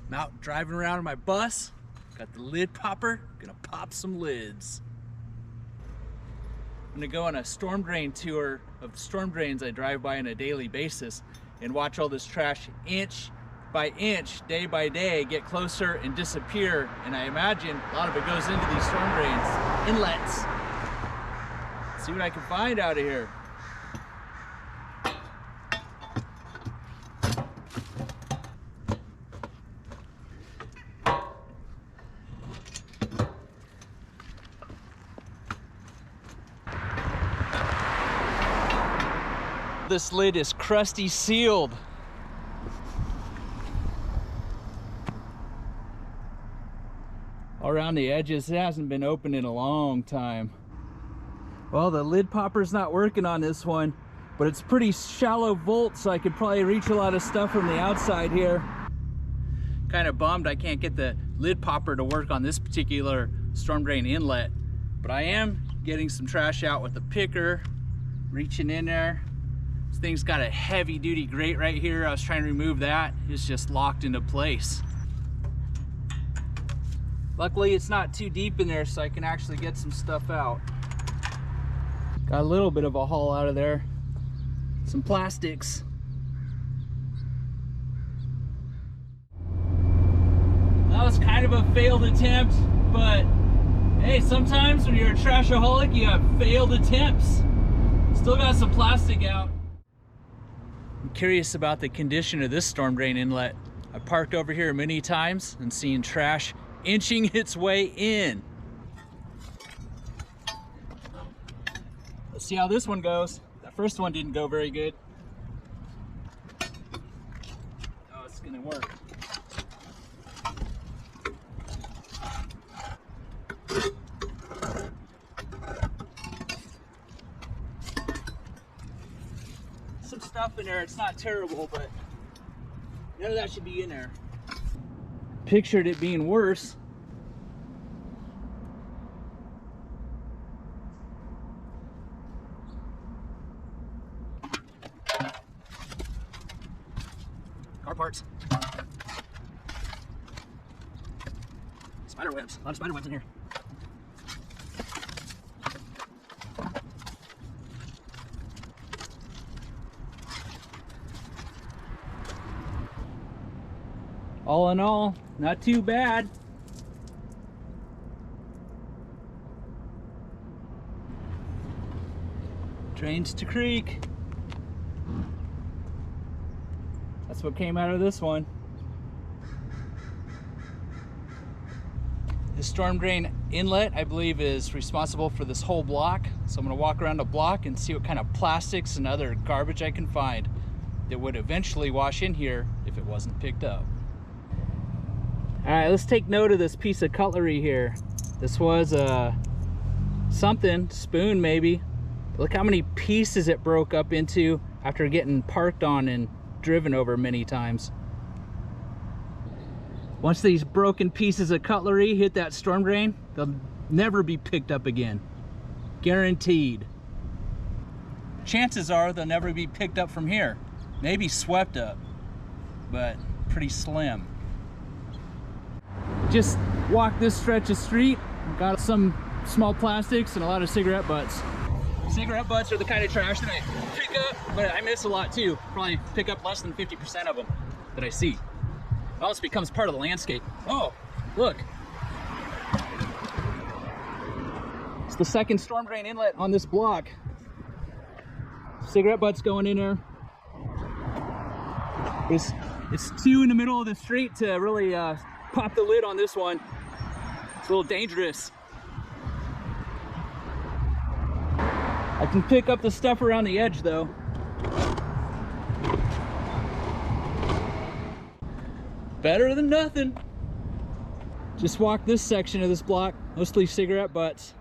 I'm out driving around in my bus, got the lid popper, gonna pop some lids. I'm gonna go on a storm drain tour of the storm drains I drive by on a daily basis and watch all this trash inch by inch, day by day, get closer and disappear. And I imagine a lot of it goes into these storm drains, inlets. Let's see what I can find out of here. This lid is crusty sealed. Around the edges, it hasn't been opened in a long time. Well, the lid popper's not working on this one, but it's pretty shallow vault, so I could probably reach a lot of stuff from the outside here. Kind of bummed I can't get the lid popper to work on this particular storm drain inlet, but I am getting some trash out with the picker, reaching in there. This thing's got a heavy duty grate right here. I was trying to remove that. It's just locked into place. Luckily it's not too deep in there, so I can actually get some stuff out. Got a little bit of a haul out of there. Some plastics. That was kind of a failed attempt, but hey, sometimes when you're a trashaholic, you have failed attempts. Still got some plastic out. I'm curious about the condition of this storm drain inlet. I've parked over here many times and seen trash inching its way in. Let's see how this one goes. That first one didn't go very good. Oh, it's gonna work. Some stuff in there, it's not terrible, but none of that should be in there. Pictured it being worse. Car parts. Spider webs. A lot of spider webs in here. All in all, not too bad. Drains to creek. That's what came out of this one. The storm drain inlet, I believe, is responsible for this whole block. So I'm gonna walk around the block and see what kind of plastics and other garbage I can find that would eventually wash in here if it wasn't picked up. All right, let's take note of this piece of cutlery here. This was something, spoon maybe. Look how many pieces it broke up into after getting parked on and driven over many times. Once these broken pieces of cutlery hit that storm drain, they'll never be picked up again. Guaranteed. Chances are they'll never be picked up from here. Maybe swept up, but pretty slim. Just walked this stretch of street, got some small plastics and a lot of cigarette butts. Cigarette butts are the kind of trash that I pick up, but I miss a lot too. Probably pick up less than 50% of them that I see. It almost becomes part of the landscape. Oh, look. It's the second storm drain inlet on this block. Cigarette butts going in there. It's two in the middle of the street to really pop the lid on this one. It's a little dangerous. I can pick up the stuff around the edge though. Better than nothing. Just walk this section of this block, mostly cigarette butts.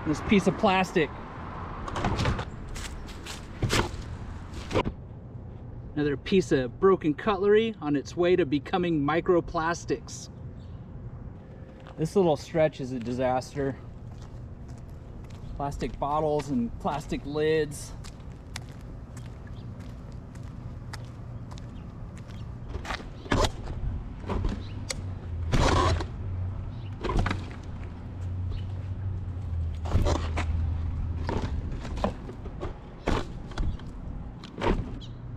This piece of plastic. Another piece of broken cutlery on its way to becoming microplastics. This little stretch is a disaster. Plastic bottles and plastic lids.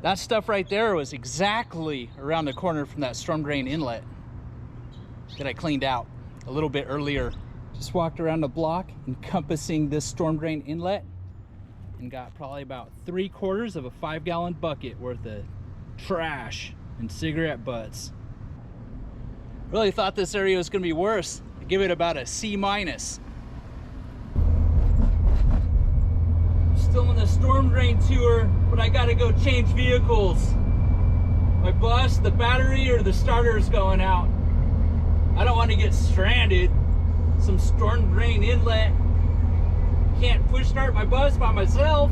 That stuff right there was exactly around the corner from that storm drain inlet that I cleaned out a little bit earlier. Just walked around the block encompassing this storm drain inlet and got probably about 3/4 of a 5-gallon bucket worth of trash and cigarette butts. Really thought this area was gonna be worse. I give it about a C-. Still on the storm drain tour, but I gotta go change vehicles. My bus, the battery, or the starter's going out. I don't want to get stranded. Some storm drain inlet. Can't push start my bus by myself.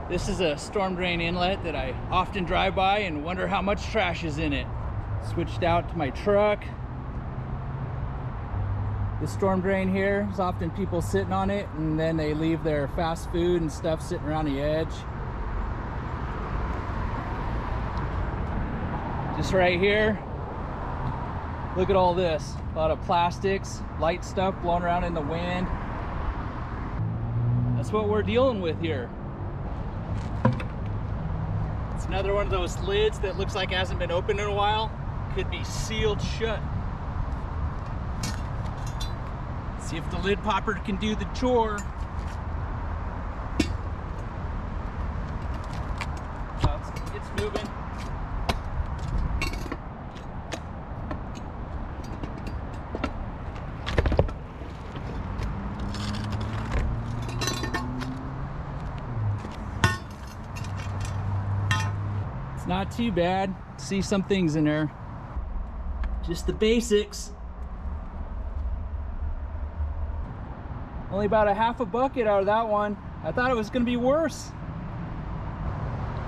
This is a storm drain inlet that I often drive by and wonder how much trash is in it. Switched out to my truck. This storm drain here is often people sitting on it and then they leave their fast food and stuff sitting around the edge. Just right here, look at all this. A lot of plastics, light stuff blowing around in the wind. That's what we're dealing with here. It's another one of those lids that looks like it hasn't been opened in a while. Could be sealed shut. See if the lid popper can do the chore. Oh, it's moving. It's not too bad. See some things in there. Just the basics. Only about a half a bucket out of that one. I thought it was gonna be worse.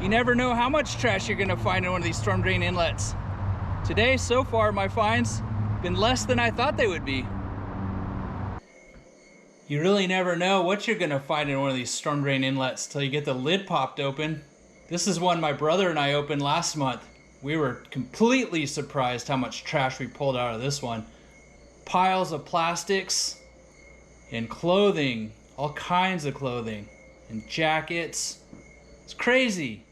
You never know how much trash you're gonna find in one of these storm drain inlets. Today, so far, my finds been less than I thought they would be. You really never know what you're gonna find in one of these storm drain inlets till you get the lid popped open. This is one my brother and I opened last month. We were completely surprised how much trash we pulled out of this one. Piles of plastics and clothing, all kinds of clothing, and jackets. It's crazy.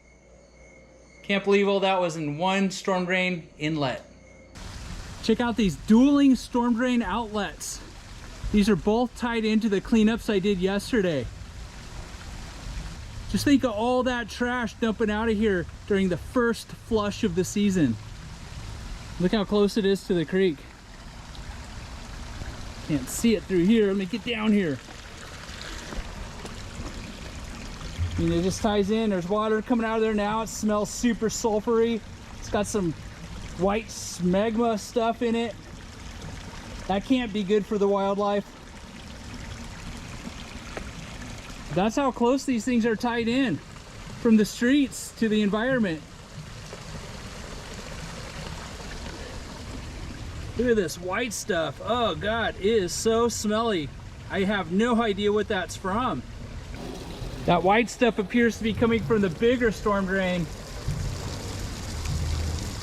Can't believe all that was in one storm drain inlet. Check out these dueling storm drain outlets. These are both tied into the cleanups I did yesterday. Just think of all that trash dumping out of here during the first flush of the season. Look how close it is to the creek. Can't see it through here. Let me get down here. I mean, it just ties in. There's water coming out of there now. It smells super sulfury. It's got some white smegma stuff in it. That can't be good for the wildlife. That's how close these things are tied in from the streets to the environment. Look at this white stuff. Oh God, it is so smelly. I have no idea what that's from. That white stuff appears to be coming from the bigger storm drain.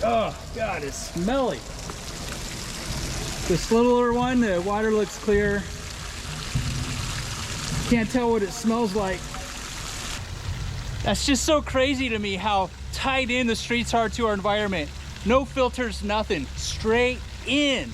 Oh God, it's smelly. This littler one, the water looks clear. Can't tell what it smells like. That's just so crazy to me how tied in the streets are to our environment. No filters, nothing. Straight in.